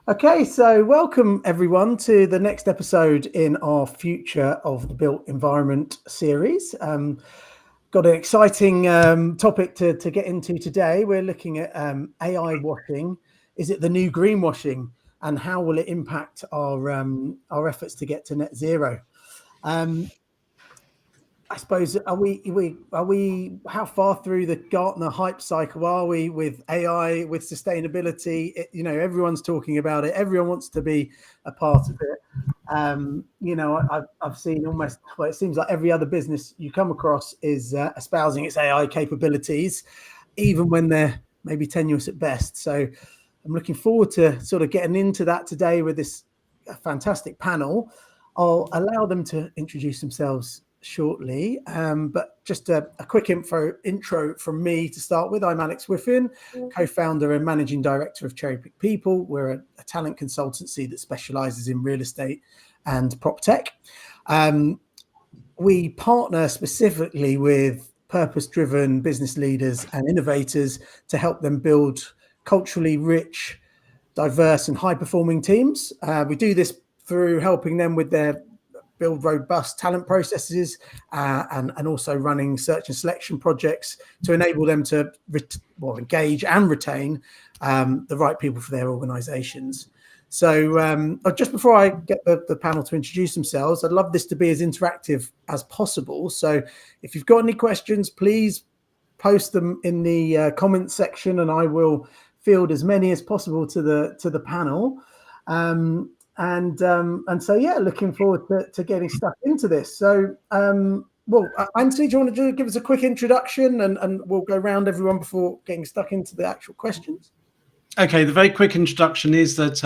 Okay, so welcome everyone to the next episode in our Future of the Built Environment series. Got an exciting topic to get into today. We're looking at AI washing. Is it the new greenwashing, and how will it impact our efforts to get to net zero? I suppose are we how far through the Gartner hype cycle are we with AI, with sustainability? Everyone's talking about it. Everyone wants to be a part of it. I've seen almost, well, it seems like every other business you come across is espousing its AI capabilities, even when they're maybe tenuous at best. So I'm looking forward to sort of getting into that today with this fantastic panel. I'll allow them to introduce themselves shortly, but just a quick intro from me to start with. I'm Alex Wiffen, co-founder and managing director of Cherry Pick People. We're a talent consultancy that specializes in real estate and prop tech. We partner specifically with purpose-driven business leaders and innovators to help them build culturally rich, diverse and high-performing teams. We do this through helping them with their build robust talent processes and also running search and selection projects to enable them to engage and retain the right people for their organizations. So just before I get the panel to introduce themselves, I'd love this to be as interactive as possible. So if you've got any questions, please post them in the comments section and I will field as many as possible to the panel. And so, yeah, looking forward to getting stuck into this. So, Antony, do you want to give us a quick introduction and we'll go around everyone before getting stuck into the actual questions? Okay, the very quick introduction is that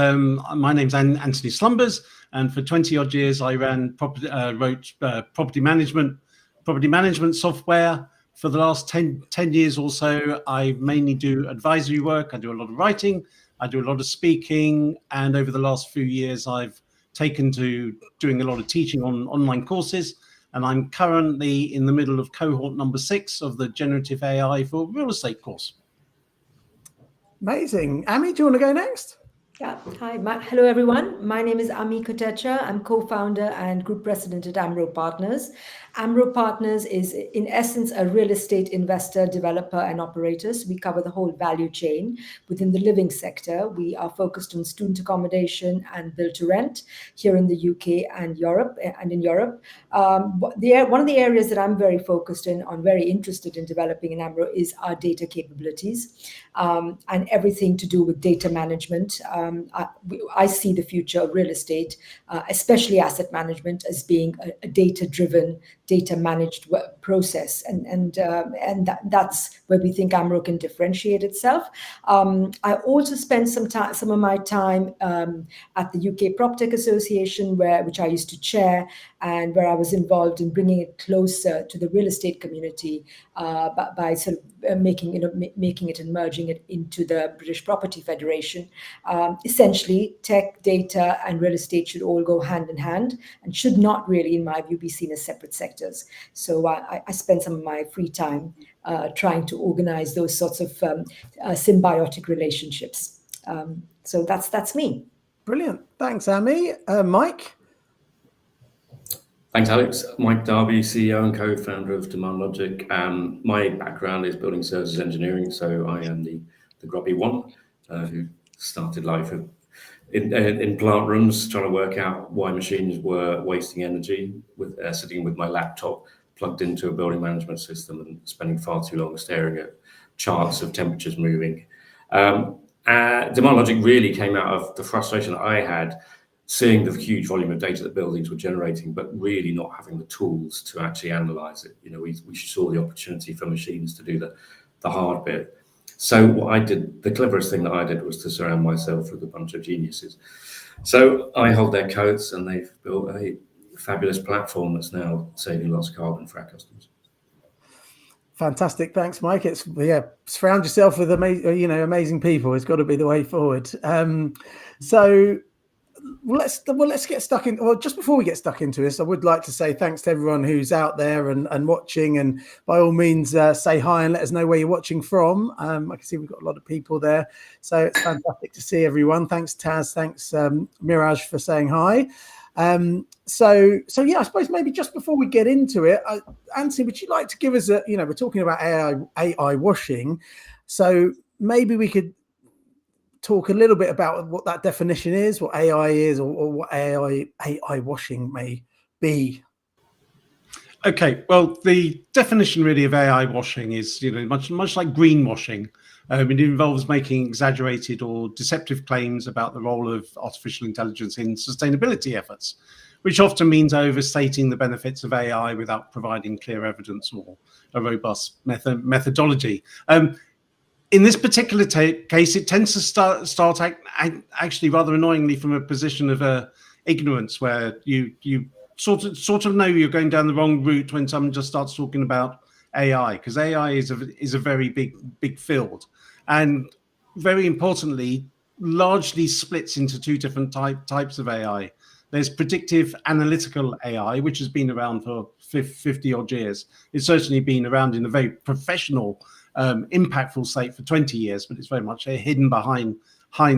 my name's Antony Slumbers, and for 20 odd years I wrote property management software. For the last 10 years or so, I mainly do advisory work. I do a lot of writing. I do a lot of speaking, and over the last few years, I've taken to doing a lot of teaching on online courses, and I'm currently in the middle of cohort number 6 of the Generative AI for Real Estate course. Amazing. Ami, do you want to go next? Yeah. Hi. Hello, everyone. My name is Ami Kotecha. I'm co-founder and group president at Amro Partners. Amro Partners is, in essence, a real estate investor, developer, and operator. So we cover the whole value chain within the living sector. We are focused on student accommodation and build to rent here in the UK and Europe. One of the areas that I'm very focused on, very interested in developing in Amro is our data capabilities and everything to do with data management. I see the future of real estate, especially asset management, as being a data-driven, data-managed process, and that's where we think Amro can differentiate itself. I also spent some of my time at the UK PropTech Association, which I used to chair, and where I was involved in bringing it closer to the real estate community by sort of making it and merging it into the British Property Federation. Essentially, tech, data, and real estate should all go hand in hand and should not really, in my view, be seen as separate sectors. So I spend some of my free time trying to organize those sorts of symbiotic relationships. So that's me. Brilliant. Thanks, Ami. Mike? Thanks, Alex. Mike Darby, CEO and co-founder of Demand Logic. My background is building services engineering, so I am the grubby one who started life in plant rooms trying to work out why machines were wasting energy, with sitting with my laptop plugged into a building management system and spending far too long staring at charts of temperatures moving. Demand Logic really came out of the frustration that I had seeing the huge volume of data that buildings were generating, but really not having the tools to actually analyze it. We saw the opportunity for machines to do the hard bit. So what I did, the cleverest thing that I did, was to surround myself with a bunch of geniuses. So I hold their coats, and they've built a fabulous platform that's now saving lots of carbon for our customers. Fantastic. Thanks, Mike. Surround yourself with amazing people. It's got to be the way forward. So let's get stuck in. Well, just before we get stuck into this, I would like to say thanks to everyone who's out there and watching, and by all means say hi and let us know where you're watching from. I can see we've got a lot of people there, so it's fantastic to see everyone. Thanks Taz, thanks Miraj for saying hi. So yeah, I suppose maybe just before we get into it, Antony, would you like to give us we're talking about AI washing, so maybe we could talk a little bit about what that definition is, what AI is, or what AI washing may be. Okay, well, the definition really of AI washing is, much like greenwashing. It involves making exaggerated or deceptive claims about the role of artificial intelligence in sustainability efforts, which often means overstating the benefits of AI without providing clear evidence or a robust methodology. In this particular case, it tends to start actually rather annoyingly from a position of ignorance, where you sort of know you're going down the wrong route when someone just starts talking about AI, because AI is a very big field, and very importantly, largely splits into two different types of AI. There's predictive analytical AI, which has been around for 50 odd years. It's certainly been around in a very professional, impactful state for 20 years, but it's very much hidden behind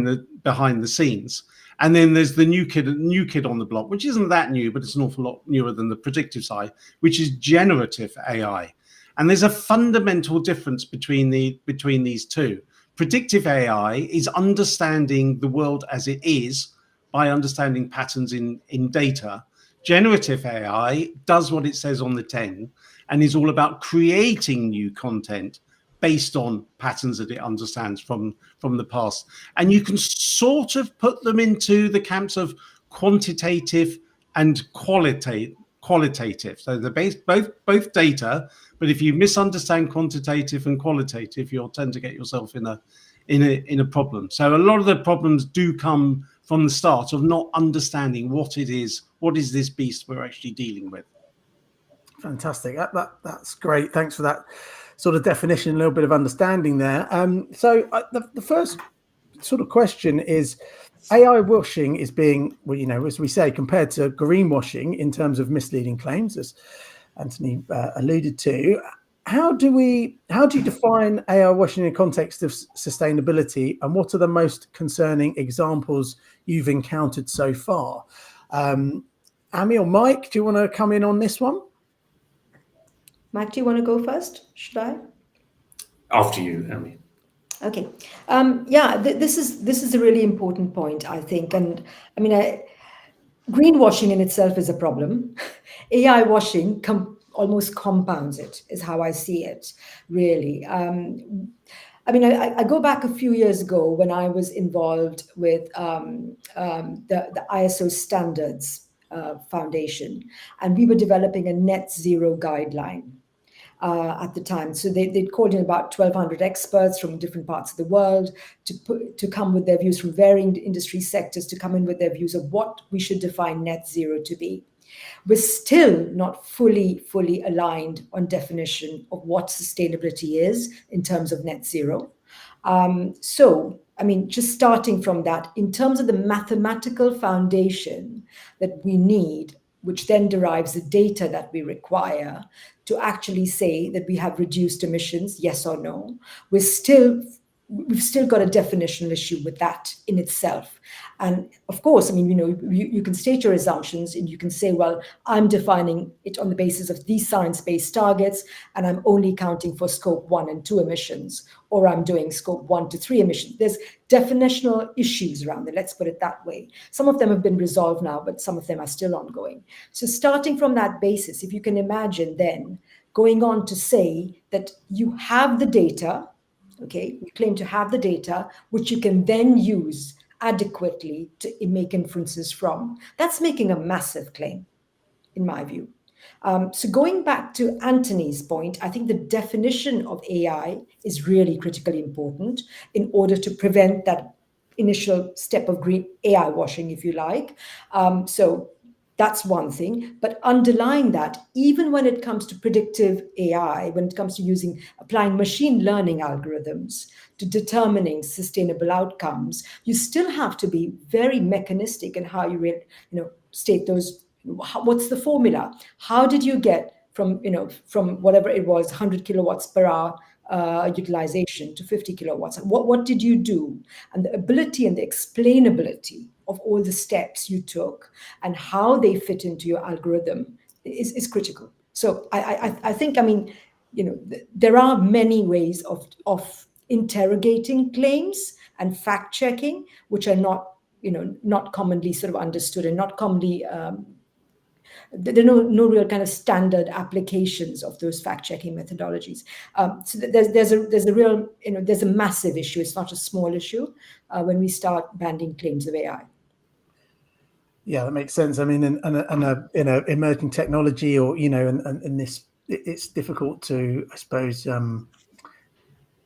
the scenes. And then there's the new kid on the block, which isn't that new, but it's an awful lot newer than the predictive side, which is generative AI. And there's a fundamental difference between these two. Predictive AI is understanding the world as it is by understanding patterns in data. Generative AI does what it says on the tin and is all about creating new content based on patterns that it understands from the past. And you can sort of put them into the camps of quantitative and qualitative. So they're based both data, but if you misunderstand quantitative and qualitative, you'll tend to get yourself in a problem. So a lot of the problems do come from the start of not understanding what is this beast we're actually dealing with. Fantastic. That's great. Thanks for that sort of definition, a little bit of understanding there. So the first sort of question is, AI washing is being, as we say, compared to greenwashing in terms of misleading claims, as Antony alluded to. How do you define AI washing in the context of sustainability, and what are the most concerning examples you've encountered so far? Ami or Mike, do you want to come in on this one? Mike, do you want to go first? Should I? After you, Ami. Okay. This is a really important point, I think. And I mean, greenwashing in itself is a problem. AI washing almost compounds it, is how I see it, really. I go back a few years ago when I was involved with the ISO standards foundation, and we were developing a net zero guideline. At the time. So they'd called in about 1,200 experts from different parts of the world to come with their views from varying industry sectors, to come in with their views of what we should define net zero to be. We're still not fully aligned on definition of what sustainability is in terms of net zero. Just starting from that, in terms of the mathematical foundation that we need, which then derives the data that we require to actually say that we have reduced emissions, yes or no, we've still got a definitional issue with that in itself. And of course, you can state your assumptions and you can say, well, I'm defining it on the basis of these science-based targets, and I'm only counting for scope 1 and 2 emissions, or I'm doing scope 1 to 3 emissions. There's definitional issues around it, let's put it that way. Some of them have been resolved now, but some of them are still ongoing. So starting from that basis, if you can imagine then going on to say that you have the data, okay, you claim to have the data, which you can then use adequately to make inferences from. That's making a massive claim, in my view. So going back to Antony's point, I think the definition of AI is really critically important in order to prevent that initial step of green AI washing, if you like. So That's one thing. But underlying that, even when it comes to predictive AI, when it comes to applying machine learning algorithms to determining sustainable outcomes, you still have to be very mechanistic in how you state those. What's the formula? How did you get from whatever it was, 100 kilowatts per hour utilization to 50 kilowatts? What did you do? And the ability and the explainability of all the steps you took and how they fit into your algorithm is critical. So I think, there are many ways of interrogating claims and fact checking, which are not commonly sort of understood and not commonly there are no real kind of standard applications of those fact-checking methodologies. So there's a massive issue. It's not a small issue when we start banding claims of AI. Yeah, that makes sense. I mean, in a emerging technology, or and this, it's difficult to, I suppose,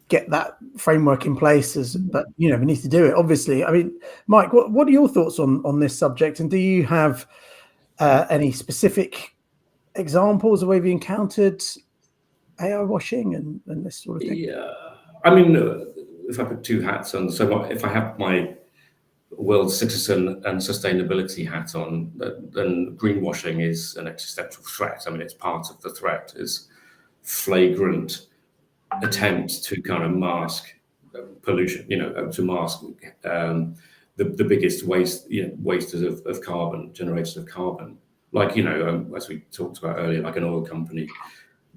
get that framework in place. But we need to do it. Obviously, I mean, Mike, what are your thoughts on this subject? And do you have any specific examples of where you've encountered AI washing and this sort of thing? Yeah, I mean, if I put two hats on, so if I have my world citizen and sustainability hat on, then greenwashing is an existential threat. I mean, it's part of the threat, is flagrant attempt to kind of mask pollution, to mask the biggest wasters of carbon, generators of carbon. Like, as we talked about earlier, like an oil company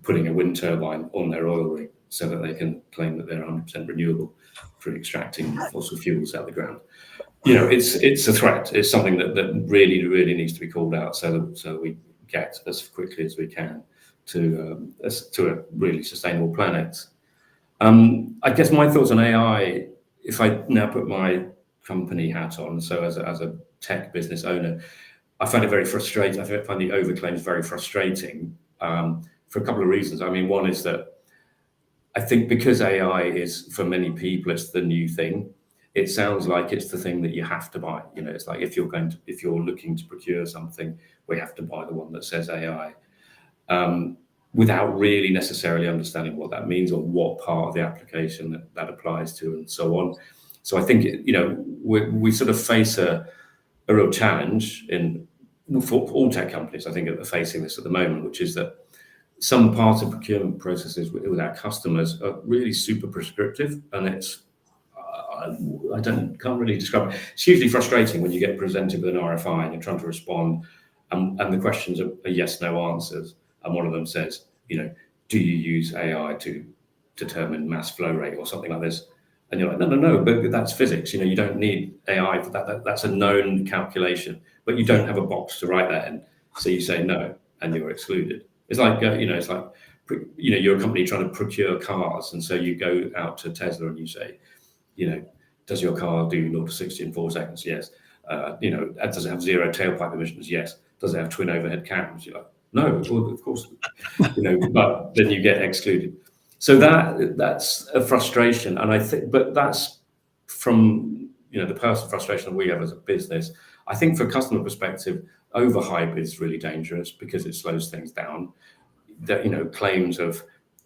putting a wind turbine on their oil rig so that they can claim that they're 100% renewable for extracting fossil fuels out of the ground. It's a threat. It's something that really, really needs to be called out so we get as quickly as we can to a really sustainable planet. I guess my thoughts on AI, if I now put my company hat on, so as a tech business owner, I find it very frustrating. I find the overclaims very frustrating for a couple of reasons. I mean, one is that I think because AI is, for many people, it's the new thing. It sounds like it's the thing that you have to buy. It's like if you're looking to procure something, we have to buy the one that says AI, without really necessarily understanding what that means or what part of the application that applies to, and so on. So I think we sort of face a real challenge for all tech companies, I think, are facing this at the moment, which is that some parts of procurement processes with our customers are really super prescriptive, and it's can't really describe it. It's hugely frustrating when you get presented with an RFI and you're trying to respond, and the questions are yes/no answers, and one of them says, do you use AI to determine mass flow rate or something like this? And you're like, no, but that's physics. You don't need AI for that. That's a known calculation, but you don't have a box to write that in. So you say no, and you're excluded. It's like, you're a company trying to procure cars, and so you go out to Tesla and you say, does your car do 0 to 60 in 4 seconds? Yes. Does it have zero tailpipe emissions? Yes. Does it have twin overhead cams? You're like, no, well, of course. But then you get excluded. So that's a frustration, and I think, but that's from the personal frustration that we have as a business. I think for a customer perspective, overhype is really dangerous because it slows things down. That claims of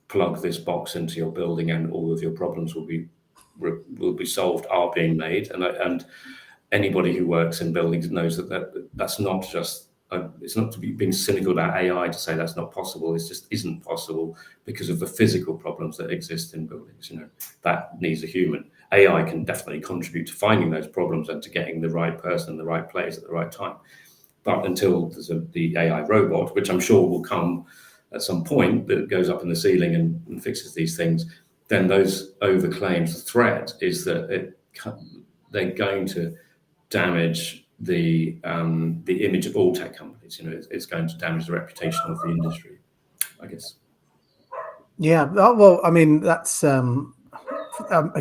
plug this box into your building and all of your problems will be solved are being made, and anybody who works in buildings knows that's not just. It's not to be being cynical about AI to say that's not possible. It just isn't possible because of the physical problems that exist in buildings. That needs a human. AI can definitely contribute to finding those problems and to getting the right person in the right place at the right time. But until there's the AI robot, which I'm sure will come at some point, that goes up in the ceiling and fixes these things, then those overclaims. The threat is that they're going to damage the image of all tech companies. It's going to damage the reputation of the industry, I guess. Yeah, well, I mean, that's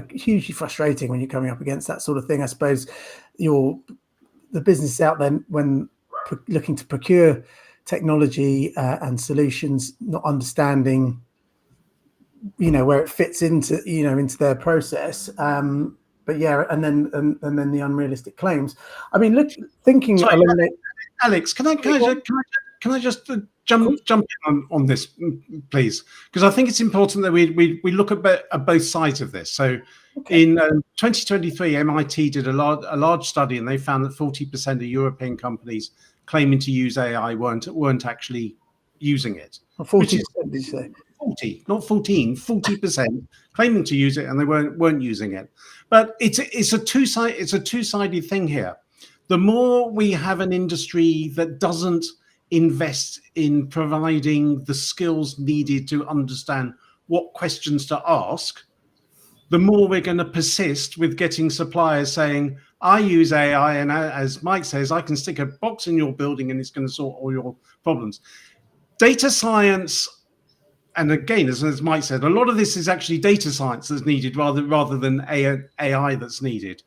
hugely frustrating when you're coming up against that sort of thing. I suppose the business out there, when looking to procure technology and solutions, not understanding where it fits into into their process. But yeah, and then the unrealistic claims. I mean, thinking Sorry, along Alex, can I just jump in on this, please? Because I think it's important that we look at both sides of this. So, in 2023, MIT did a large study, and they found that 40% of European companies claiming to use AI weren't actually using it. 40%, did you say? 40, not 14, 40% claiming to use it, and they weren't using it. But it's a two-sided thing here. The more we have an industry that doesn't invest in providing the skills needed to understand what questions to ask, the more we're going to persist with getting suppliers saying, I use AI, and as Mike says, I can stick a box in your building and it's going to sort all your problems. Data science, and again, as Mike said, a lot of this is actually data science that's needed rather than AI that's needed.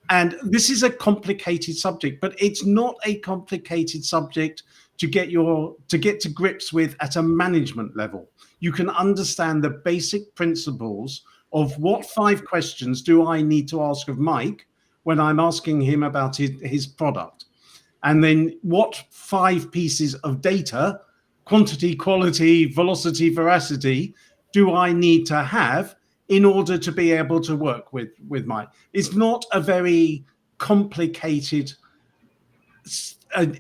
And this is a complicated subject, but it's not a complicated subject to get to grips with at a management level. You can understand the basic principles of what 5 questions do I need to ask of Mike when I'm asking him about his product. And then what 5 pieces of data, quantity, quality, velocity, veracity, do I need to have in order to be able to work with Mike? It's not a very complicated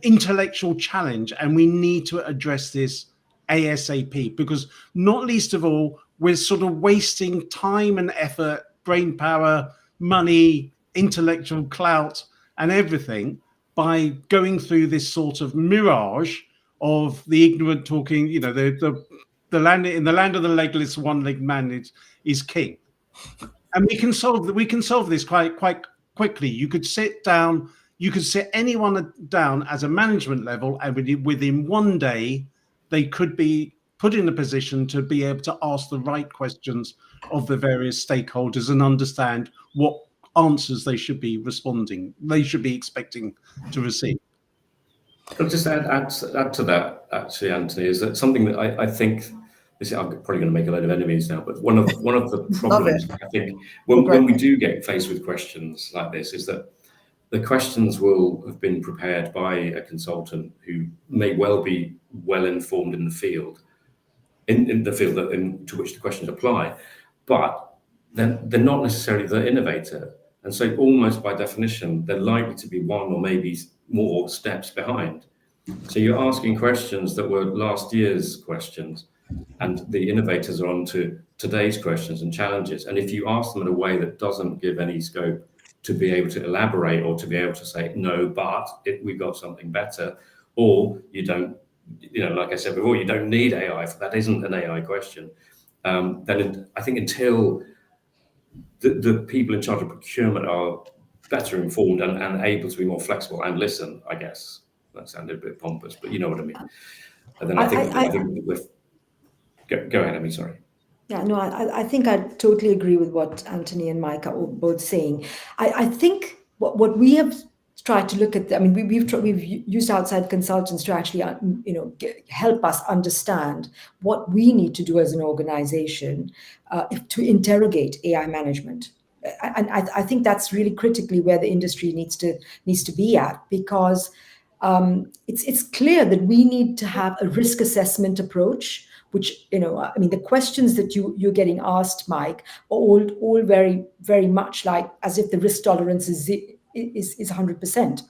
intellectual challenge, and we need to address this ASAP, because not least of all, we're sort of wasting time and effort, brain power, money, intellectual clout, and everything by going through this sort of mirage of the ignorant talking. You know, the land in the land of the legless, one-legged man is king, and we can solve this quite quickly. You could sit anyone down as a management level, and within one day, they could be put in a position to be able to ask the right questions of the various stakeholders and understand what answers they should be expecting to receive. I'll just add to that, actually, Anthony, is that something that I think, I'm probably going to make a load of enemies now, but one of the problems, I think, when we do get faced with questions like this, is that the questions will have been prepared by a consultant who may well be well informed in the field, in the field to which the questions apply, but then they're not necessarily the innovator. And so almost by definition, they're likely to be one or maybe more steps behind. So you're asking questions that were last year's questions, and the innovators are on to today's questions and challenges. And if you ask them in a way that doesn't give any scope to be able to elaborate, or to be able to say, no, but we've got something better, or you don't, like I said before, you don't need AI, that isn't an AI question, then I think until the people in charge of procurement are better informed and able to be more flexible and listen, I guess. That sounded a bit pompous, but you know what I mean. And then I think we're... Go ahead, Amy, sorry. Yeah, no, I think I totally agree with what Antony and Mike are both saying. I think what we have tried to look at, I mean, we've used outside consultants to actually, help us understand what we need to do as an organization to interrogate AI management. And I think that's really critically where the industry needs to be at, because it's clear that we need to have a risk assessment approach, which, the questions that you're getting asked, Mike, are all very, very much like as if the risk tolerance is 100%.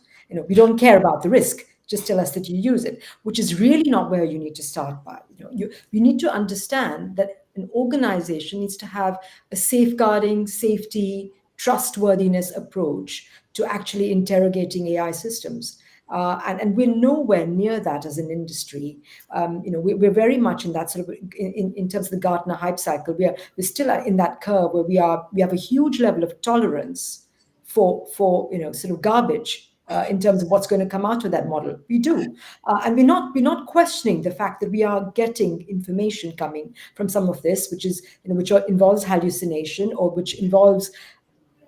We don't care about the risk. Just tell us that you use it, which is really not where you need to start by. You need to understand that an organization needs to have a safeguarding, safety, trustworthiness approach to actually interrogating AI systems. And we're nowhere near that as an industry. We're very much in that sort of, in terms of the Gartner hype cycle, we're still in that curve where we have a huge level of tolerance for sort of garbage in terms of what's going to come out of that model. We do, and we're not questioning the fact that we are getting information coming from some of this, which involves hallucination, or which involves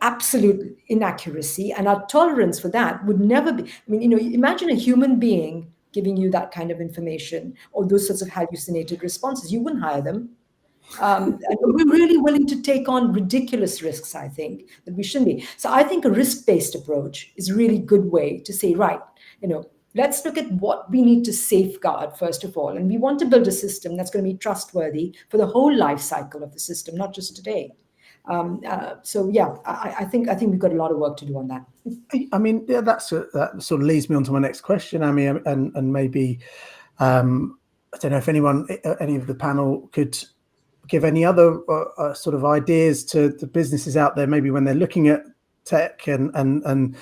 absolute inaccuracy, and our tolerance for that would never be. Imagine a human being giving you that kind of information or those sorts of hallucinated responses. You wouldn't hire them. And we're really willing to take on ridiculous risks, I think, that we shouldn't be. So I think a risk-based approach is a really good way to say, right, Let's look at what we need to safeguard first of all. And we want to build a system that's going to be trustworthy for the whole life cycle of the system, not just today. So yeah, I think we've got a lot of work to do on that. I mean, yeah, that sort of leads me on to my next question, Amy, and maybe I don't know if any of the panel could give any other sort of ideas to the businesses out there, maybe when they're looking at tech and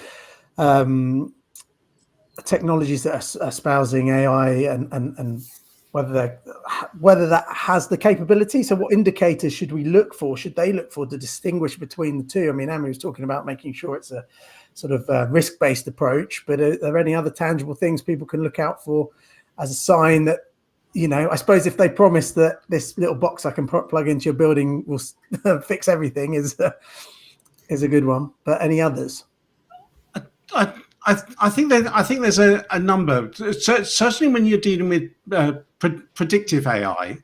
technologies that are espousing AI and whether that has the capability. So what indicators should we look for? Should they look for to distinguish between the two? I mean, Amro was talking about making sure it's a sort of risk-based approach, but are there any other tangible things people can look out for as a sign that, you know, I suppose if they promise that this little box I can plug into your building will fix everything is a good one, but any others? I think there's a number. Certainly, when you're dealing with predictive AI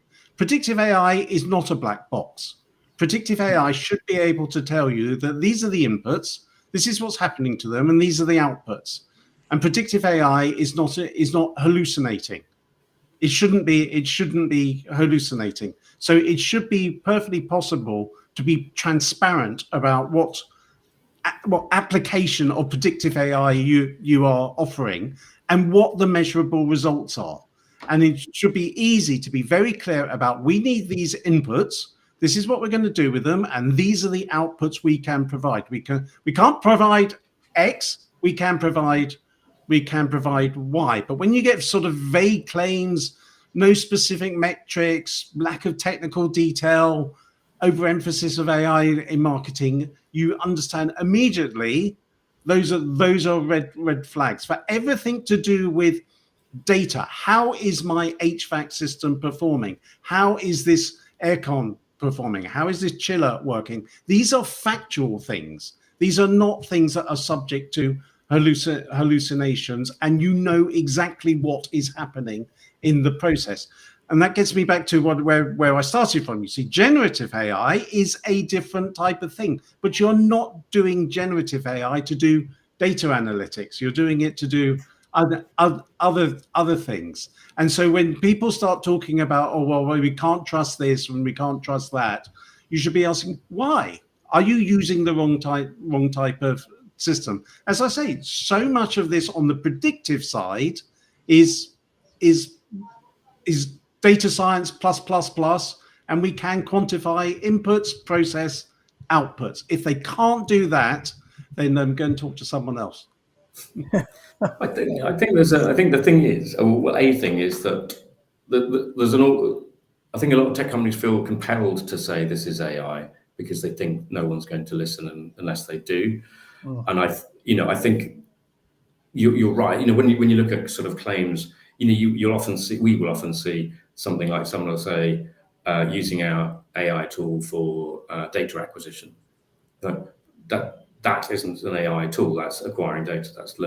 is not a black box. Predictive AI should be able to tell you that these are the inputs, this is what's happening to them, and these are the outputs. And predictive AI is not hallucinating. It shouldn't be hallucinating. So it should be perfectly possible to be transparent about what application of predictive AI you are offering and what the measurable results are. And it should be easy to be very clear about, we need these inputs, this is what we're going to do with them, and these are the outputs we can provide. We can't provide X, we can provide Y. But when you get sort of vague claims, no specific metrics, lack of technical detail, overemphasis of AI in marketing, you understand immediately those are red flags. For everything to do with data, how is my HVAC system performing? How is this aircon performing? How is this chiller working? These are factual things. These are not things that are subject to hallucinations, and you know exactly what is happening in the process. And that gets me back to where I started from. You see, generative AI is a different type of thing, but you're not doing generative AI to do data analytics. You're doing it to do other things. And so when people start talking about, oh, well, we can't trust this and we can't trust that, you should be asking, why? Are you using the wrong type of system? As I say, so much of this on the predictive side is data science plus, and we can quantify inputs, process, outputs. If they can't do that, then go and talk to someone else. I think the thing is, well, a thing is that there's I think a lot of tech companies feel compelled to say this is AI because they think no one's going to listen unless they do. Oh. And I think you're right. You know, when you look at sort of claims, you know, we will often see something like someone will say, using our AI tool for data acquisition. But that isn't an AI tool. That's acquiring data. That's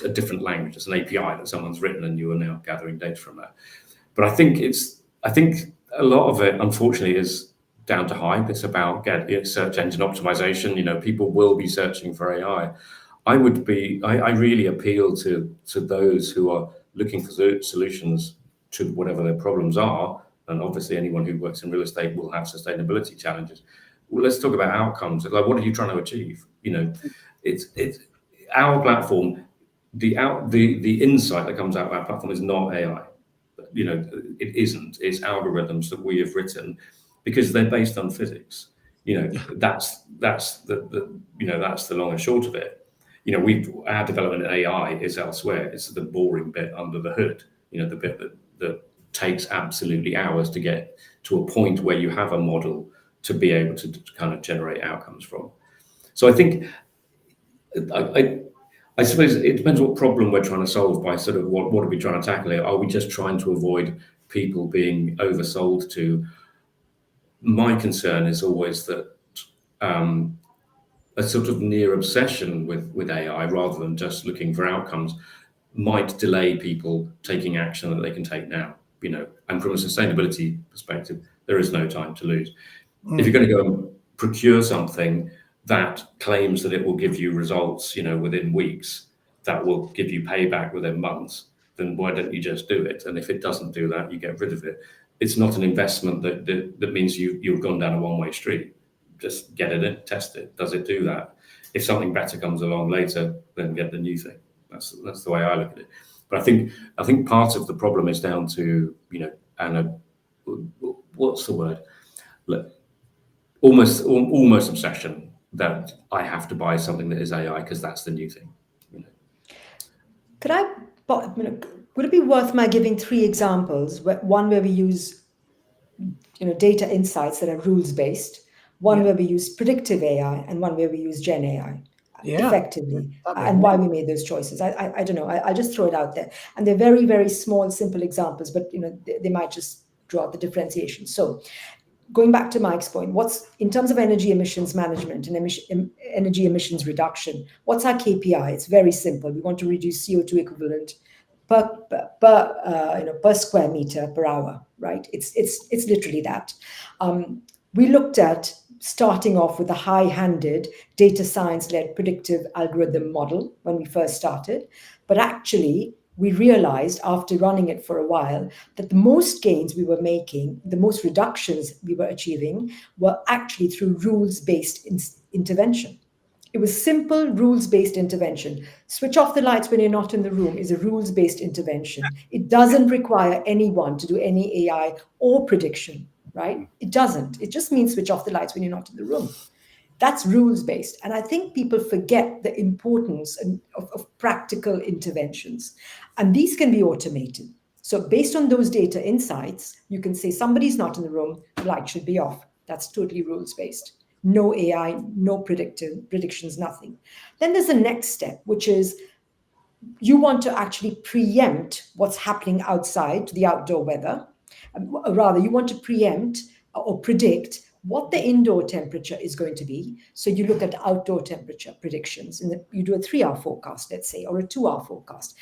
a different language. It's an API that someone's written, and you are now gathering data from that. But I think a lot of it, unfortunately, is down to hype. It's about search engine optimization. You know, people will be searching for AI. I really appeal to those who are looking for solutions to whatever their problems are, and obviously anyone who works in real estate will have sustainability challenges. Well, let's talk about outcomes. Like, what are you trying to achieve? You know, it's our platform. The insight that comes out of our platform is not AI. You know, it isn't. It's algorithms that we have written because they're based on physics. You know, that's the long and short of it. You know, our development in AI is elsewhere. It's the boring bit under the hood. You know, the bit that takes absolutely hours to get to a point where you have a model to be able to kind of generate outcomes from. So I think, I suppose it depends what problem we're trying to solve by sort of what are we trying to tackle here? Are we just trying to avoid people being oversold to? My concern is always that a sort of near obsession with AI rather than just looking for outcomes might delay people taking action that they can take now, you know, and from a sustainability perspective, there is no time to lose. If you're going to go and procure something that claims that it will give you results, you know, within weeks, that will give you payback within months, then why don't you just do it? And if it doesn't do that, you get rid of it. It's not an investment that means you've gone down a one-way street. Just get it in, test it. Does it do that? If something better comes along later, then get the new thing. That's the way I look at it. But I think part of the problem is down to, and what's the word? Almost obsession that I have to buy something that is AI because that's the new thing. Would it be worth my giving 3 examples? One where we use, data insights that are rules based. One where we use predictive AI, and one where we use Gen AI effectively, and why we made those choices. I don't know. I'll just throw it out there. And they're very, very small, simple examples, but they might just draw out the differentiation. So going back to Mike's point, what's in terms of energy emissions management and energy emissions reduction, what's our KPI? It's very simple. We want to reduce CO2 equivalent per square meter per hour, right? It's literally that. We looked at starting off with a high-handed data science-led predictive algorithm model when we first started, but actually we realized after running it for a while that the most gains we were making, the most reductions we were achieving, were actually through rules-based intervention. It was simple rules-based intervention. Switch off the lights when you're not in the room is a rules-based intervention. It doesn't require anyone to do any AI or prediction, right? It doesn't. It just means switch off the lights when you're not in the room. That's rules-based. And I think people forget the importance of practical interventions. And these can be automated. So based on those data insights, you can say somebody's not in the room, the light should be off. That's totally rules-based. No AI, no predictions, nothing. Then there's the next step, which is you want to actually preempt what's happening outside, the outdoor weather. Rather, you want to preempt or predict what the indoor temperature is going to be. So you look at outdoor temperature predictions, and you do a 3-hour forecast, let's say, or a 2-hour forecast.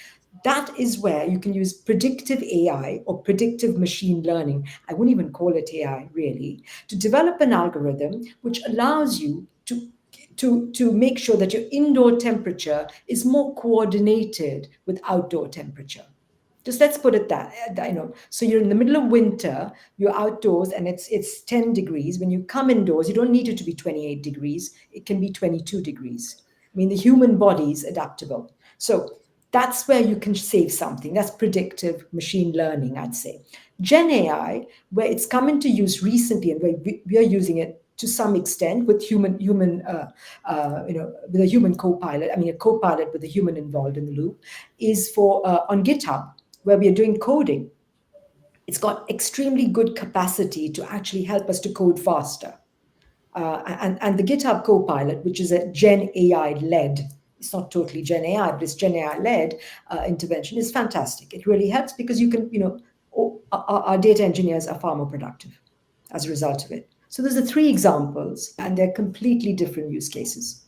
That is where you can use predictive AI or predictive machine learning. I wouldn't even call it AI, really, to develop an algorithm which allows you to make sure that your indoor temperature is more coordinated with outdoor temperature. Just let's put it that, so you're in the middle of winter, you're outdoors and it's 10 degrees. When you come indoors, you don't need it to be 28 degrees. It can be 22 degrees. I mean, the human body is adaptable. So that's where you can save something. That's predictive machine learning, I'd say. Gen AI, where it's come into use recently and where we are using it to some extent with with a human co-pilot, a co-pilot with a human involved in the loop, is for on GitHub, where we are doing coding. It's got extremely good capacity to actually help us to code faster. And the GitHub Copilot, which is a Gen AI-led, it's not totally Gen AI, but it's Gen AI-led intervention, is fantastic. It really helps because you can, our data engineers are far more productive as a result of it. So there's the 3 examples, and they're completely different use cases.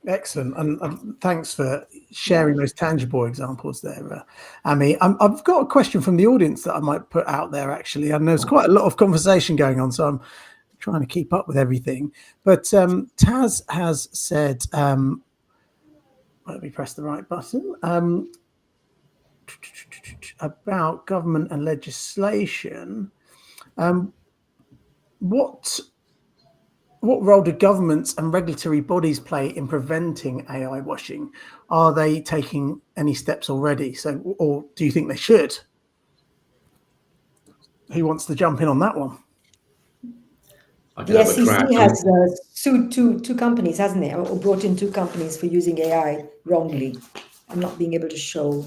Excellent, and thanks for sharing those tangible examples there, Ami. I've got a question from the audience that I might put out there, actually, and there's quite a lot of conversation going on, so I'm trying to keep up with everything. But Taz has said, let me press the right button, about government and legislation. What role do governments and regulatory bodies play in preventing AI washing? Are they taking any steps already? So, or do you think they should? Who wants to jump in on that one? The SEC has sued two companies, hasn't it? Or brought in 2 companies for using AI wrongly and not being able to show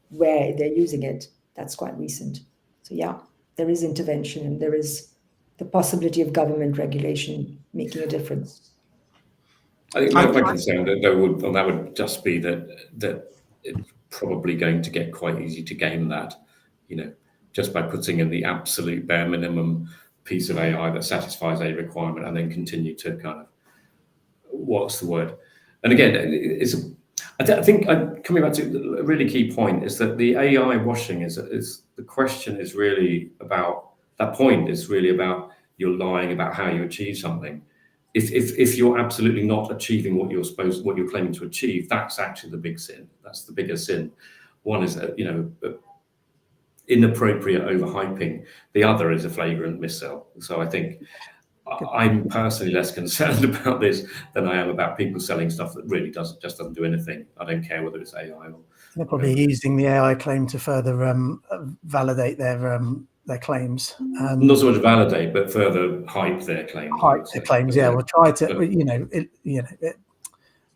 where they're using it. That's quite recent. So yeah, there is intervention and there is the possibility of government regulation making a difference. I think my concern that would just be that it's probably going to get quite easy to game that, just by putting in the absolute bare minimum piece of AI that satisfies a requirement and then continue to kind of, what's the word? And again, I think coming back to a really key point is that the AI washing is the question is really about, that point is really about you're lying about how you achieve something. if you're absolutely not achieving what you're claiming to achieve, that's actually the big sin. That's the bigger sin. One is inappropriate overhyping. The other is a flagrant missell. So I think I'm personally less concerned about this than I am about people selling stuff that really just doesn't do anything. I don't care whether it's AI or. They're probably using the AI claim to further validate their claims. Not so much validate, but further hype their claims. Hype their claims, yeah. We'll try to,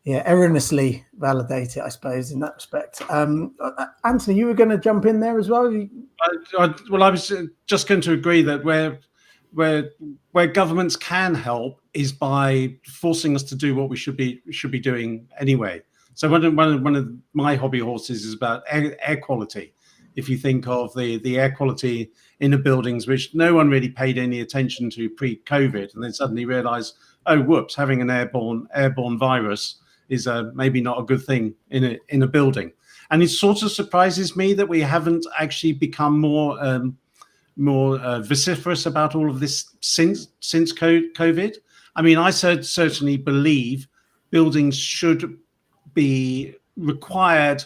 erroneously validate it, I suppose, in that respect. Anthony, you were going to jump in there as well. Well, I was just going to agree that where governments can help is by forcing us to do what we should be doing anyway. So one of my hobby horses is about air quality. If you think of the air quality in the buildings, which no one really paid any attention to pre-COVID, and then suddenly realised, oh, whoops, having an airborne virus is maybe not a good thing in a building. And it sort of surprises me that we haven't actually become more vociferous about all of this since COVID. I mean, I certainly believe buildings should be required,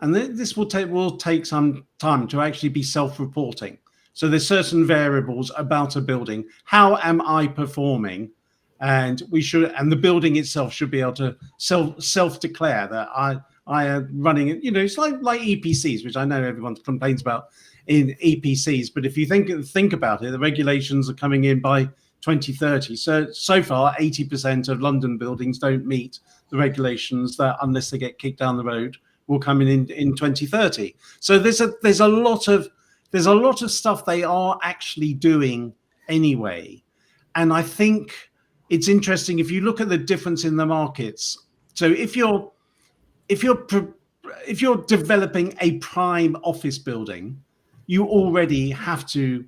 and this will take some time to actually be self-reporting. So there's certain variables about a building. How am I performing? And the building itself should be able to self-declare that I am running it. It's like EPCs, which I know everyone complains about in EPCs, but if you think about it, the regulations are coming in by 2030. So far, 80% of London buildings don't meet the regulations that, unless they get kicked down the road, will come in 2030. So there's a lot of stuff they are actually doing anyway, and I think it's interesting if you look at the difference in the markets. So if you're developing a prime office building, you already have to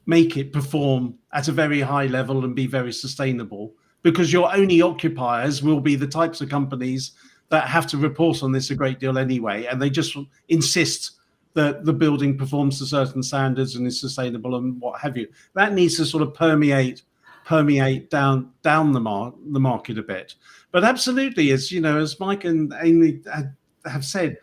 make it perform at a very high level and be very sustainable, because your only occupiers will be the types of companies that have to report on this a great deal anyway, and they just insist that the building performs to certain standards and is sustainable and what have you. That needs to sort of permeate down the market a bit. But absolutely, as Mike and Amy have said,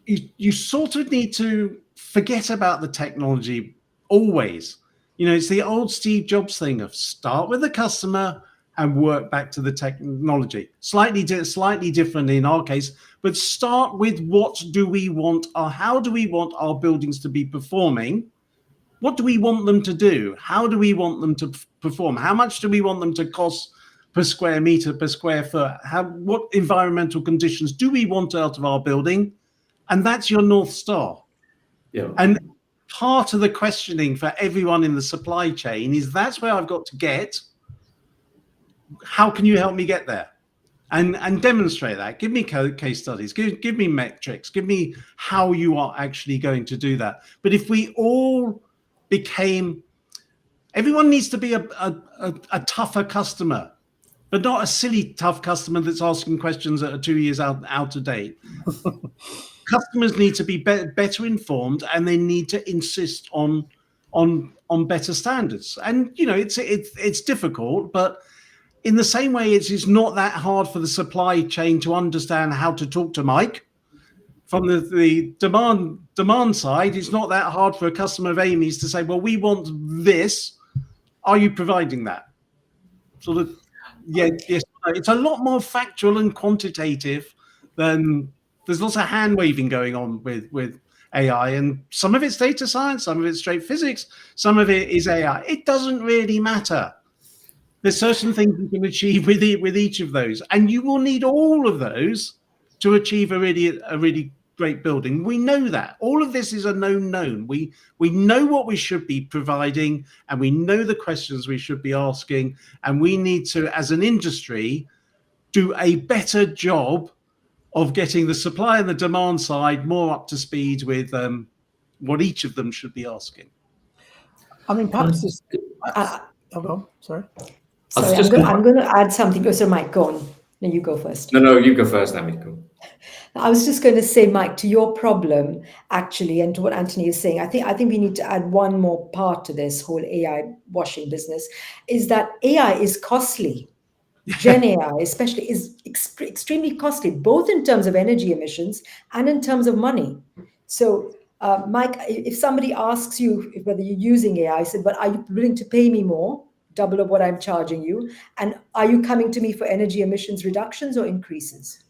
you sort of need to forget about the technology always. It's the old Steve Jobs thing of start with the customer and work back to the technology. Slightly different in our case, but start with what do we want, or how do we want our buildings to be performing? What do we want them to do? How do we want them to perform? How much do we want them to cost per square meter, per square foot? What environmental conditions do we want out of our building? And that's your North Star. Yeah. And part of the questioning for everyone in the supply chain is, that's where I've got to get. How can you help me get there? And demonstrate that. Give me case studies. Give me metrics. Give me how you are actually going to do that. But if we all everyone needs to be a tougher customer, but not a silly tough customer that's asking questions that are 2 years out of date. Customers need to be better informed, and they need to insist on better standards. And it's difficult, but in the same way, it's not that hard for the supply chain to understand how to talk to Mike. From the demand side, it's not that hard for a customer of Amy's to say, well, we want this. Are you providing that? Sort of, yes. It's a lot more factual and quantitative than. There's lots of hand waving going on with AI, and some of it's data science, some of it's straight physics, some of it is AI. It doesn't really matter. There's certain things you can achieve with each of those, and you will need all of those to achieve a really great building. We know that. All of this is a known. We know what we should be providing, and we know the questions we should be asking, and we need to, as an industry, do a better job of getting the supply and the demand side more up to speed with what each of them should be asking. I mean, perhaps this. Sorry. I'm going to add something. So, Mike, go on. No, you go first. No, you go first, Amy. Go. I was just going to say, Mike, to your problem, actually, and to what Antony is saying, I think we need to add one more part to this whole AI washing business, is that AI is costly. Gen AI, especially, is extremely costly, both in terms of energy emissions and in terms of money. So, Mike, if somebody asks you whether you're using AI, I said, but are you willing to pay me more, double of what I'm charging you? And are you coming to me for energy emissions reductions or increases?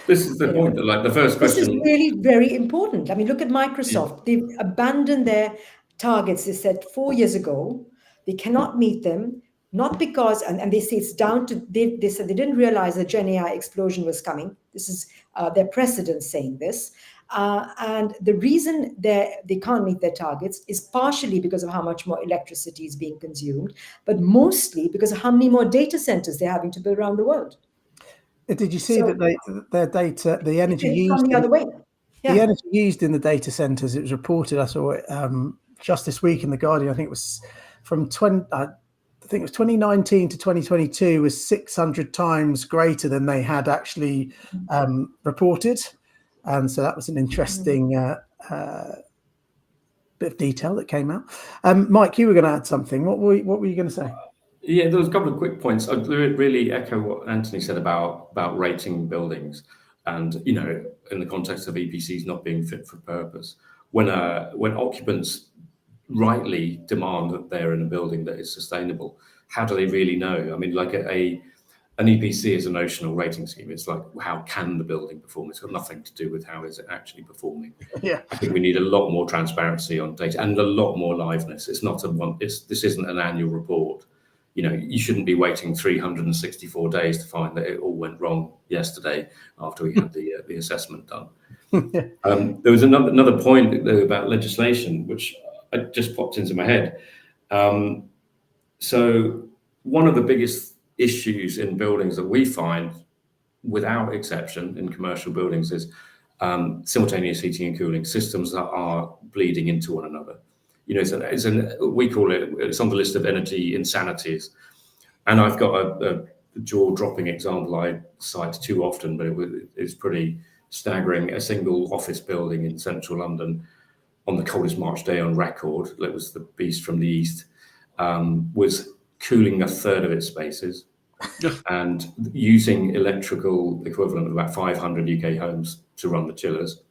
This is the point. Like the first This is question. really very important. I mean, look at Microsoft. They've abandoned their targets. They said 4 years ago, they cannot meet them, not because, and they say it's down to, they said they didn't realize the Gen AI explosion was coming. This is their precedent saying this. And the reason they can't meet their targets is partially because of how much more electricity is being consumed, but mostly because of how many more data centers they're having to build around the world. Did you see that their data, the energy It's used, gone the other way. the energy used in the data centers? It was reported. I saw it just this week in the Guardian. I think it was from 2019 to 2022 was 600 times greater than they had actually reported, and so that was an interesting bit of detail that came out. Mike, you were going to add something. What were you going to say? Yeah, there was a couple of quick points. I really echo what Antony said about rating buildings, and in the context of EPCs not being fit for purpose. When occupants rightly demand that they're in a building that is sustainable, how do they really know? I mean, like an EPC is a notional rating scheme. It's like, how can the building perform? It's got nothing to do with how is it actually performing. Yeah, I think we need a lot more transparency on data and a lot more liveness. It's not this isn't an annual report. You shouldn't be waiting 364 days to find that it all went wrong yesterday after we had the assessment done. There was another point though about legislation, which just popped into my head. So one of the biggest issues in buildings that we find, without exception, in commercial buildings is simultaneous heating and cooling systems that are bleeding into one another. We call it's on the list of energy insanities. And I've got a jaw-dropping example I cite too often, but it's pretty staggering. A single office building in central London on the coldest March day on record, it was the beast from the east, was cooling a third of its spaces and using electrical equivalent of about 500 UK homes to run the chillers.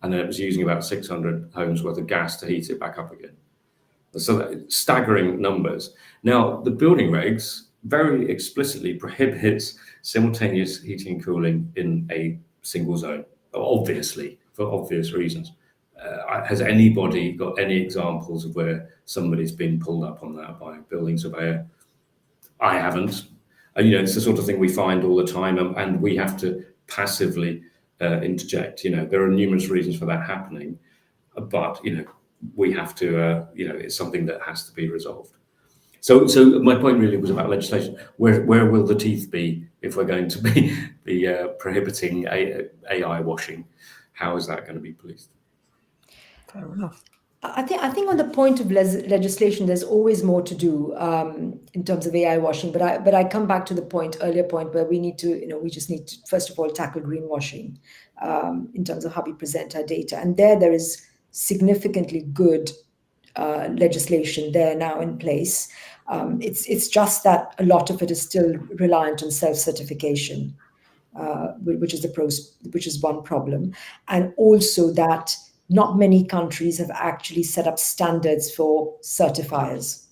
And then it was using about 600 homes worth of gas to heat it back up again. So staggering numbers. Now, the building regs very explicitly prohibits simultaneous heating and cooling in a single zone, obviously, for obvious reasons. Has anybody got any examples of where somebody's been pulled up on that by a building surveyor? I haven't. It's the sort of thing we find all the time, and we have to passively interject. There are numerous reasons for that happening, but we have to. It's something that has to be resolved. So my point really was about legislation. Where will the teeth be if we're going to be prohibiting AI washing? How is that going to be policed? Fair enough. I think on the point of legislation, there's always more to do in terms of AI washing. But I come back to the earlier point where we need to, we just need to first of all tackle greenwashing in terms of how we present our data. And there is significantly good legislation there now in place. It's just that a lot of it is still reliant on self-certification, which is one problem, and also that not many countries have actually set up standards for certifiers.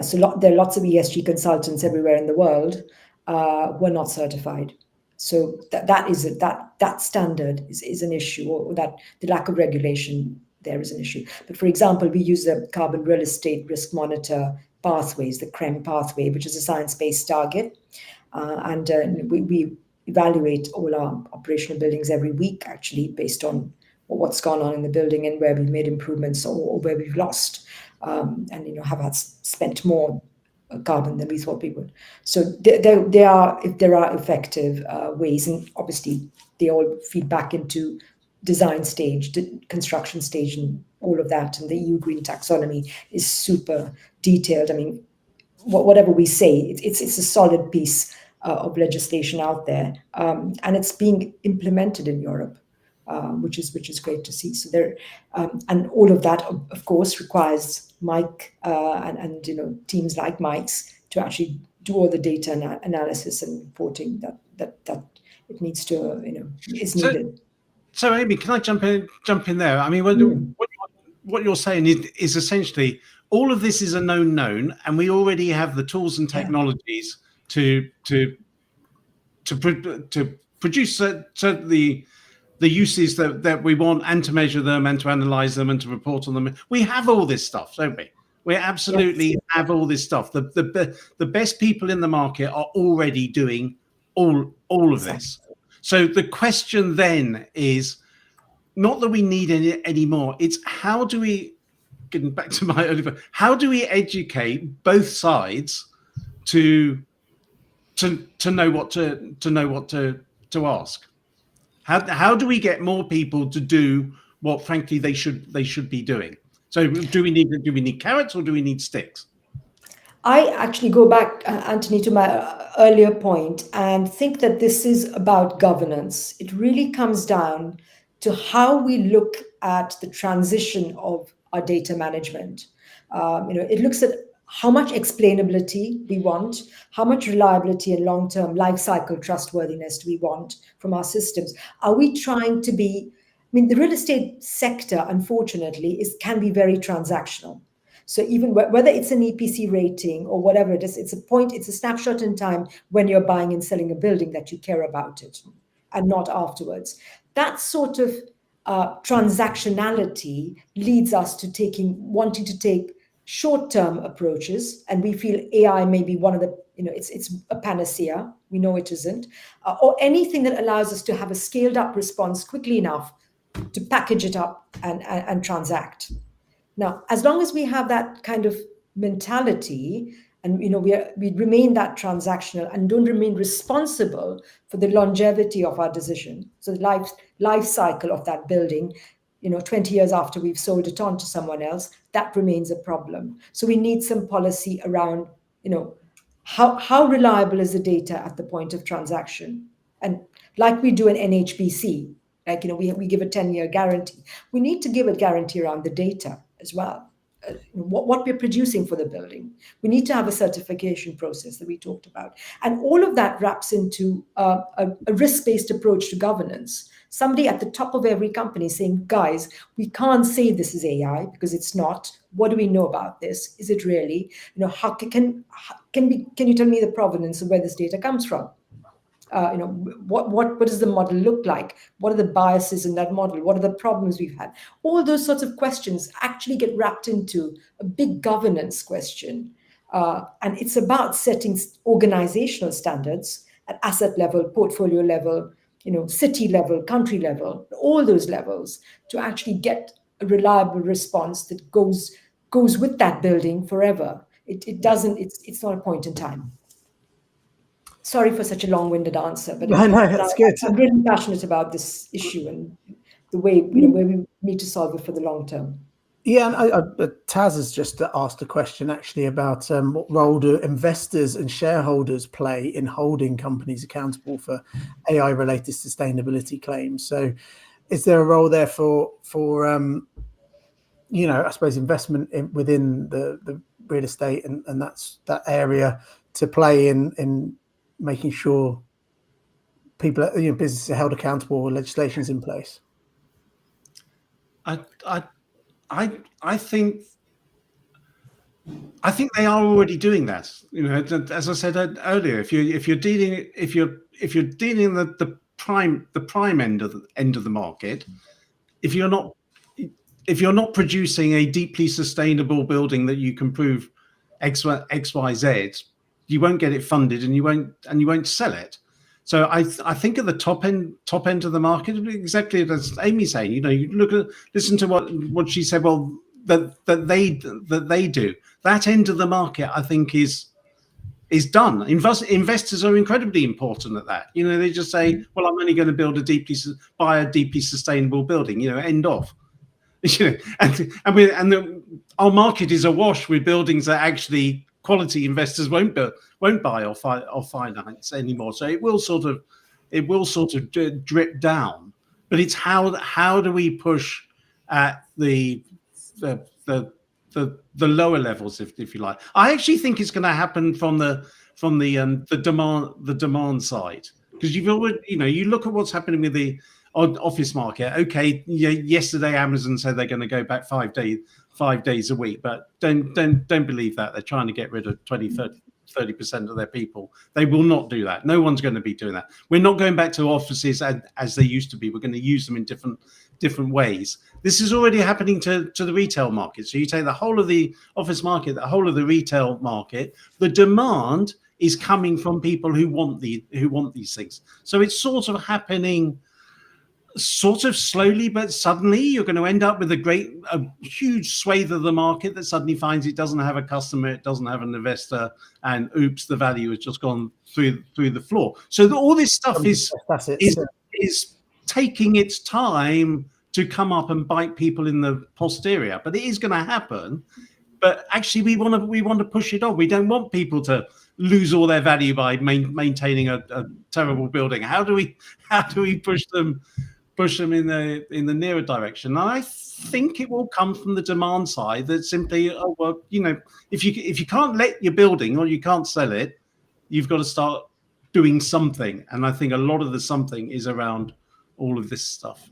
So there are lots of ESG consultants everywhere in the world who are not certified. So that standard is an issue, or that the lack of regulation there is an issue. But for example, we use the Carbon Real Estate Risk Monitor pathways, the CREM pathway, which is a science-based target. And we evaluate all our operational buildings every week, actually, based on what's gone on in the building and where we've made improvements or where we've lost, and have had spent more carbon than we thought we would. So there are effective ways, and obviously they all feed back into design stage, construction stage, and all of that. And the EU Green Taxonomy is super detailed. I mean, whatever we say, it's a solid piece of legislation out there, and it's being implemented in Europe, which is great to see. So there, and all of that, of course, requires Mike and teams like Mike's to actually do all the data analysis and reporting that it needs to is needed. So Amy, can I jump in there? I mean, what you're saying is essentially all of this is a known, and we already have the tools and technologies to produce the uses that we want, and to measure them, and to analyze them, and to report on them. We have all this stuff, don't we? We absolutely have all this stuff. The best people in the market are already doing all of this. So the question then is not that we need any more. It's how do we, getting back to my earlier, how do we educate both sides to know what to ask? How do we get more people to do what, frankly, they should be doing? So do we need carrots or do we need sticks? I actually go back, Antony, to my earlier point and think that this is about governance. It really comes down to how we look at the transition of our data management. It looks at how much explainability we want, how much reliability and long-term life cycle trustworthiness do we want from our systems. Are we trying to be, the real estate sector, unfortunately, can be very transactional. So even whether it's an EPC rating or whatever it is, it's a snapshot in time when you're buying and selling a building that you care about it, and not afterwards. That sort of transactionality leads us to wanting to take short-term approaches, and we feel AI may be one of the, it's a panacea. We know it isn't, or anything that allows us to have a scaled-up response quickly enough to package it up and transact. Now, as long as we have that kind of mentality, and we remain that transactional and don't remain responsible for the longevity of our decision, so the life cycle of that building, 20 years after we've sold it on to someone else, that remains a problem. So we need some policy around, how reliable is the data at the point of transaction, and like we do in NHBC. Like, we give a 10-year guarantee. We need to give a guarantee around the data as well. What we're producing for the building. We need to have a certification process that we talked about. And all of that wraps into a risk-based approach to governance. Somebody at the top of every company saying, guys, we can't say this is AI because it's not. What do we know about this? Is it really? How can you tell me the provenance of where this data comes from? What does the model look like? What are the biases in that model? What are the problems we've had? All those sorts of questions actually get wrapped into a big governance question. And it's about setting organizational standards at asset level, portfolio level, city level, country level, all those levels, to actually get a reliable response that goes with that building forever. It's not a point in time. Sorry for such a long-winded answer, but no, that's good. I'm really passionate about this issue and the way where we need to solve it for the long term. Yeah, and Taz has just asked a question actually about what role do investors and shareholders play in holding companies accountable for AI-related sustainability claims. So, is there a role there for I suppose investment within the real estate and that area to play in making sure people, businesses are held accountable or legislation's in place? I think they are already doing that. As I said earlier, if you're dealing the prime end of the market, if you're not producing a deeply sustainable building that you can prove X, Y, Z, you won't get it funded, and you won't sell it. So I think at the top end of the market, exactly as Amy's saying, you listen to what she said. Well, that they do that end of the market, I think is done. Investors are incredibly important at that. They just say, well, I'm only going to buy a deeply sustainable building. End of. Our market is awash with buildings that actually quality investors won't buy or finance anymore. So it will sort of drip down. But it's how do we push at the lower levels, if you like. I actually think it's going to happen from the demand side, because you've already, you look at what's happening with the office market. Okay, yesterday Amazon said they're going to go back 5 days a week, but don't believe that. They're trying to get rid of 30% of their people. They will not do that. No one's going to be doing that. We're not going back to offices as they used to be. We're going to use them in different ways. This is already happening to the retail market. So you take the whole of the office market, the whole of the retail market, the demand is coming from people who want these things. So it's sort of happening sort of slowly, but suddenly you're going to end up with a huge swathe of the market that suddenly finds it doesn't have a customer, it doesn't have an investor, and oops, the value has just gone through the floor. So all this stuff is taking its time to come up and bite people in the posterior, but it is going to happen. But actually, we want to push it on. We don't want people to lose all their value by maintaining a terrible building. How do we push them in the nearer direction? And I think it will come from the demand side. That simply, if you can't let your building or you can't sell it, you've got to start doing something. And I think a lot of the something is around all of this stuff.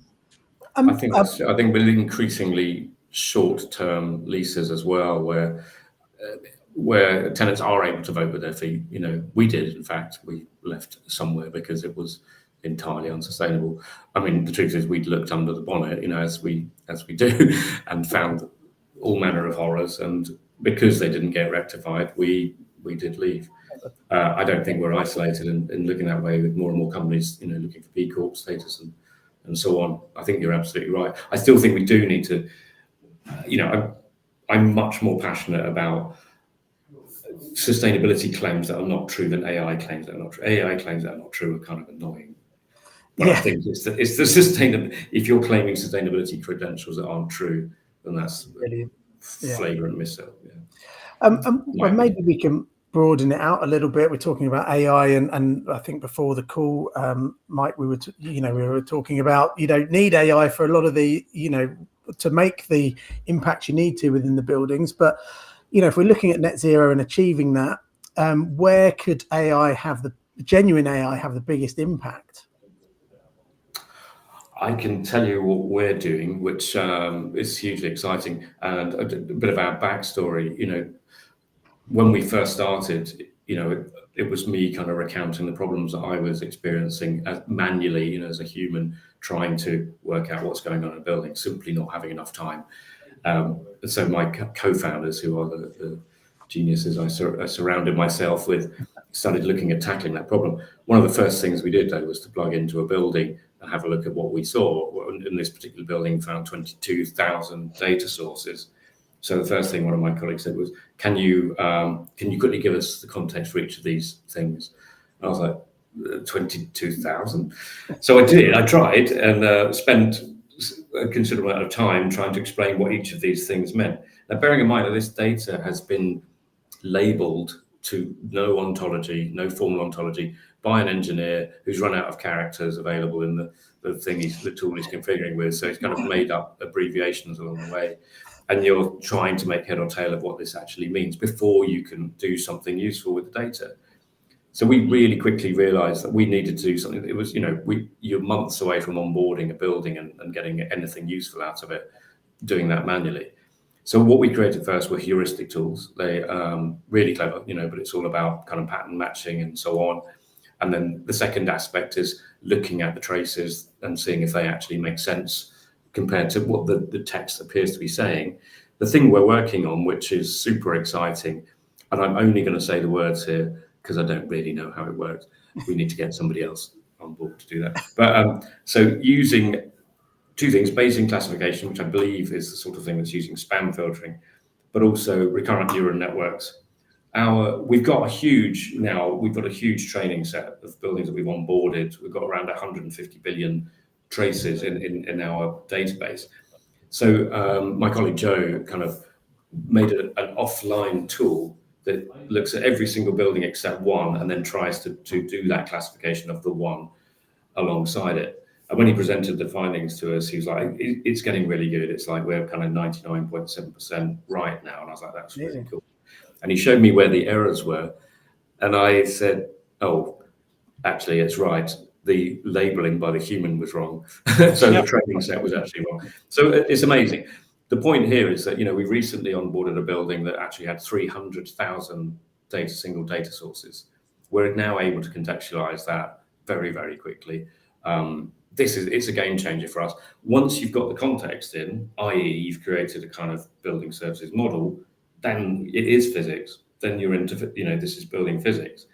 I think with increasingly short-term leases as well, where tenants are able to vote with their feet. We did, in fact, we left somewhere because it was entirely unsustainable. I mean, the truth is we'd looked under the bonnet, as we do, and found all manner of horrors. And because they didn't get rectified, we did leave. I don't think we're isolated in looking that way, with more and more companies, looking for B Corp status and so on. I think you're absolutely right. I still think we do need to, I'm much more passionate about sustainability claims that are not true than AI claims that are not true. AI claims that are not true are kind of annoying. But I think it's the sustainable. If you're claiming sustainability credentials that aren't true, then that's flagrant missile. Well, maybe we can broaden it out a little bit. We're talking about AI, and I think before the call, Mike, we were talking about you don't need AI for a lot of the to make the impact you need to within the buildings. But if we're looking at net zero and achieving that, where could genuine AI have the biggest impact? I can tell you what we're doing, which is hugely exciting, and a bit of our backstory. When we first started, it was me kind of recounting the problems that I was experiencing manually, as a human, trying to work out what's going on in a building, simply not having enough time. So my co-founders, who are the geniuses I surrounded myself with, started looking at tackling that problem. One of the first things we did, though, was to plug into a building and have a look at what we saw. In this particular building, found 22,000 data sources. So the first thing one of my colleagues said was, can you quickly give us the context for each of these things? And I was like, 22,000? So I did. I tried and spent a considerable amount of time trying to explain what each of these things meant. Now, bearing in mind that this data has been labelled to no ontology, no formal ontology, by an engineer who's run out of characters available in the tool he's configuring with. So he's kind of made up abbreviations along the way. And you're trying to make head or tail of what this actually means before you can do something useful with the data. So we really quickly realized that we needed to do something. It was, you're months away from onboarding a building and getting anything useful out of it, doing that manually. So what we created first were heuristic tools. They really clever, but it's all about kind of pattern matching and so on. And then the second aspect is looking at the traces and seeing if they actually make sense compared to what the text appears to be saying. The thing we're working on, which is super exciting, and I'm only going to say the words here because I don't really know how it works. We need to get somebody else on board to do that. But so using two things, Bayesian classification, which I believe is the sort of thing that's using spam filtering, but also recurrent neural networks. We've got a huge training set of buildings that we've onboarded. We've got around 150 billion traces in our database. So my colleague Joe kind of made an offline tool that looks at every single building except one, and then tries to do that classification of the one alongside it. And when he presented the findings to us, he was like, it's getting really good. It's like we're kind of 99.7% right now. And I was like, that's really cool. And he showed me where the errors were. And I said, oh, actually, it's right. The labeling by the human was wrong. So the training set was actually wrong. So it's amazing. The point here is that, we've recently onboarded a building that actually had 300,000 single data sources. We're now able to contextualize that very, very quickly. It's a game changer for us. Once you've got the context in, i.e. you've created a kind of building services model, then it is physics. Then you're into, this is building physics.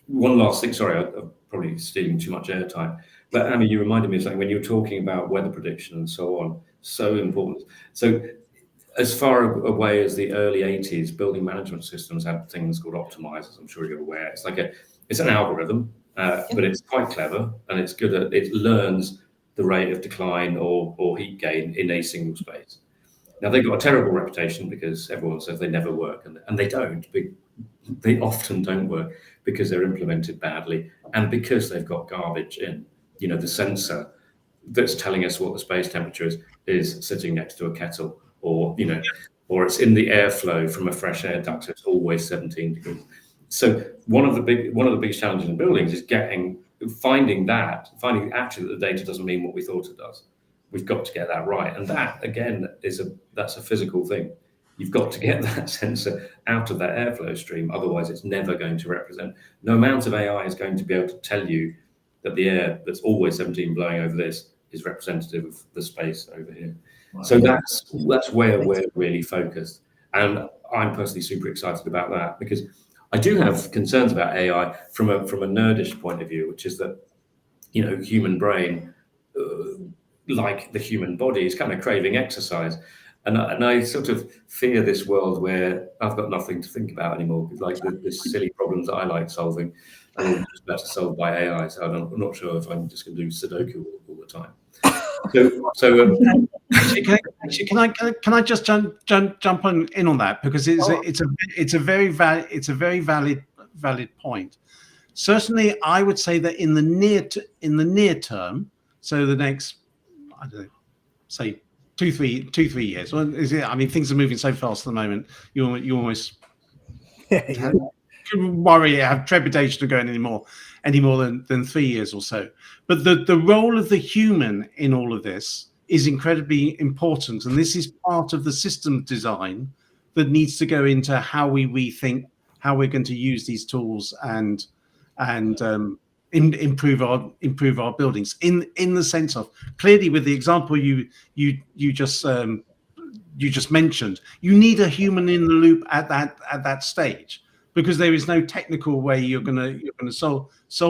One last thing, sorry, I'm probably stealing too much airtime, but Amy, you reminded me of something when you were talking about weather prediction and so on, so important. So as far away as the early 80s, building management systems had things called optimizers. I'm sure you're aware. It's like it's an algorithm, but it's quite clever, and it's good at, it learns the rate of decline or heat gain in a single space. Now, they've got a terrible reputation because everyone says they never work, and they don't. They often don't work because they're implemented badly and because they've got garbage in. The sensor that's telling us what the space temperature is sitting next to a kettle, or it's in the airflow from a fresh air duct, so it's always 17 degrees. So one of the biggest challenges in buildings is finding actually that the data doesn't mean what we thought it does. We've got to get that right, and that again that's a physical thing. You've got to get that sensor out of that airflow stream, otherwise it's never going to represent. No amount of AI is going to be able to tell you that the air that's always 17 blowing over this is representative of the space over here. Wow. So that's where we're really focused, and I'm personally super excited about that, because I do have concerns about AI from a nerdish point of view, which is that human brain, like the human body, is kind of craving exercise. And I sort of fear this world where I've got nothing to think about anymore. Like the silly problems that I like solving are just better solved by AI. So I'm not sure if I'm just going to do Sudoku all the time. Can I just jump in on that, because it's a very valid point. Certainly, I would say that in the near term, so the next, I don't know, say 2-3 years. Well, things are moving so fast at the moment. You almost worry, have trepidation of going any more than 3 years or so. But the role of the human in all of this is incredibly important, and this is part of the system design that needs to go into how we rethink how we're going to use these tools and improve our buildings in the sense of, clearly with the example you just mentioned, you need a human in the loop at that stage, because there is no technical way you're gonna solve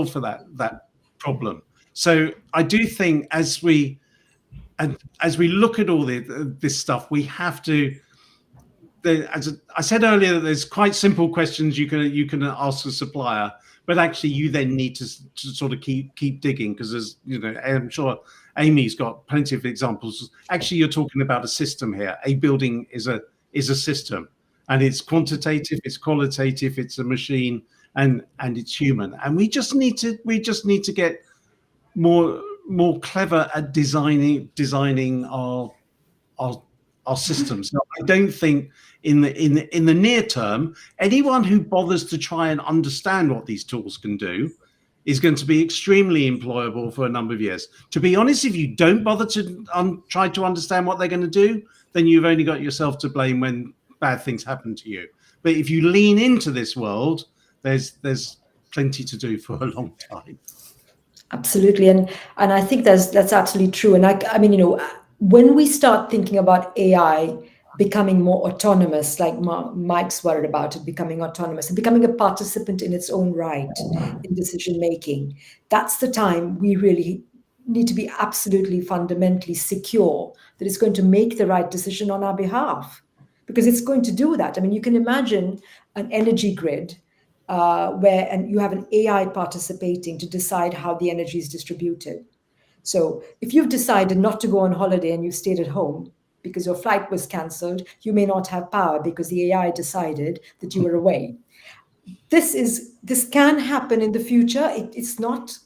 for that problem. So I do think as we look at all this stuff, we have to. As I said earlier, that there's quite simple questions you can ask a supplier, but actually you then need to sort of keep digging, because there's, I'm sure Amy's got plenty of examples. Actually, you're talking about a system here. A building is a system, and it's quantitative, it's qualitative, it's a machine, and it's human. And we just need to get more clever at designing our systems. Now, I don't think in the near term, anyone who bothers to try and understand what these tools can do is going to be extremely employable for a number of years. To be honest, if you don't bother to try to understand what they're going to do, then you've only got yourself to blame when bad things happen to you. But if you lean into this world, there's plenty to do for a long time. Absolutely, and I think that's absolutely true. And I mean, when we start thinking about AI becoming more autonomous, like Mike's worried about it becoming autonomous and becoming a participant in its own right in decision making, that's the time we really need to be absolutely fundamentally secure that it's going to make the right decision on our behalf, because it's going to do that. I mean, you can imagine an energy grid and you have an AI participating to decide how the energy is distributed. So if you've decided not to go on holiday and you've stayed at home because your flight was cancelled, you may not have power because the AI decided that you were away. this can happen in the future. It's not,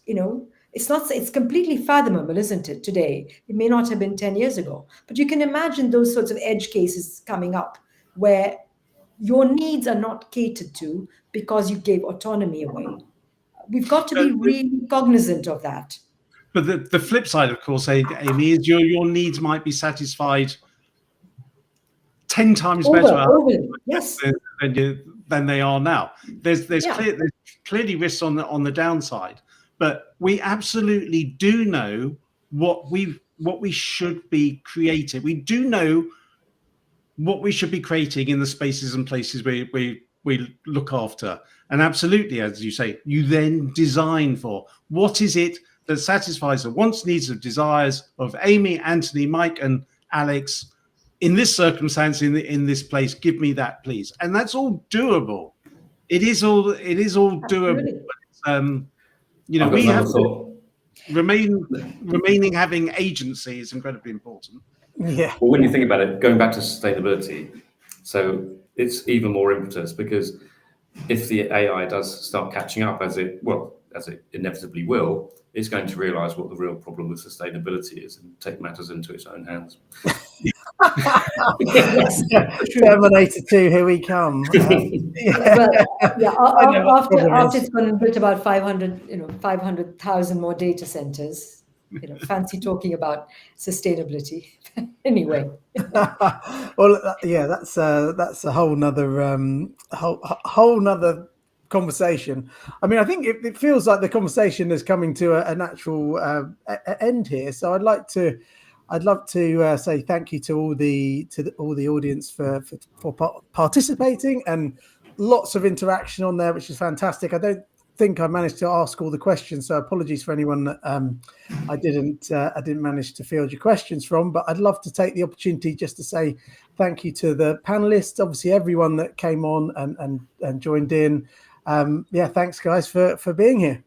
it's completely fathomable, isn't it, today? It may not have been 10 years ago, but you can imagine those sorts of edge cases coming up where your needs are not catered to because you gave autonomy away. We've got to be really cognizant of that. But the flip side, of course, Amy, is your needs might be satisfied 10 times better yes. than they are now. There's clearly risks on the downside, but we absolutely do know what we should be creating. We do know what we should be creating in the spaces and places we look after. And absolutely, as you say, you then design for what is it that satisfies the wants, needs, and desires of Amy, Antony, Mike, and Alex in this circumstance, in this place. Give me that, please. And that's all doable. It is all doable. But, we have remaining having agency is incredibly important. Yeah. Well, when you think about it, going back to sustainability, so it's even more impetus, because if the AI does start catching up, as it inevitably will, it's going to realize what the real problem with sustainability is and take matters into its own hands. Yes. Terminator 2, here we come. After it's gone and built about 500,000 more data centers. Fancy talking about sustainability. Anyway. Well, that's a whole nother conversation. I mean, I think it feels like the conversation is coming to a natural end here. So I'd love to say thank you to all the audience for participating, and lots of interaction on there, which is fantastic. I don't think I managed to ask all the questions, so apologies for anyone that I didn't manage to field your questions from. But I'd love to take the opportunity just to say thank you to the panelists, obviously everyone that came on and joined in. Thanks guys for being here.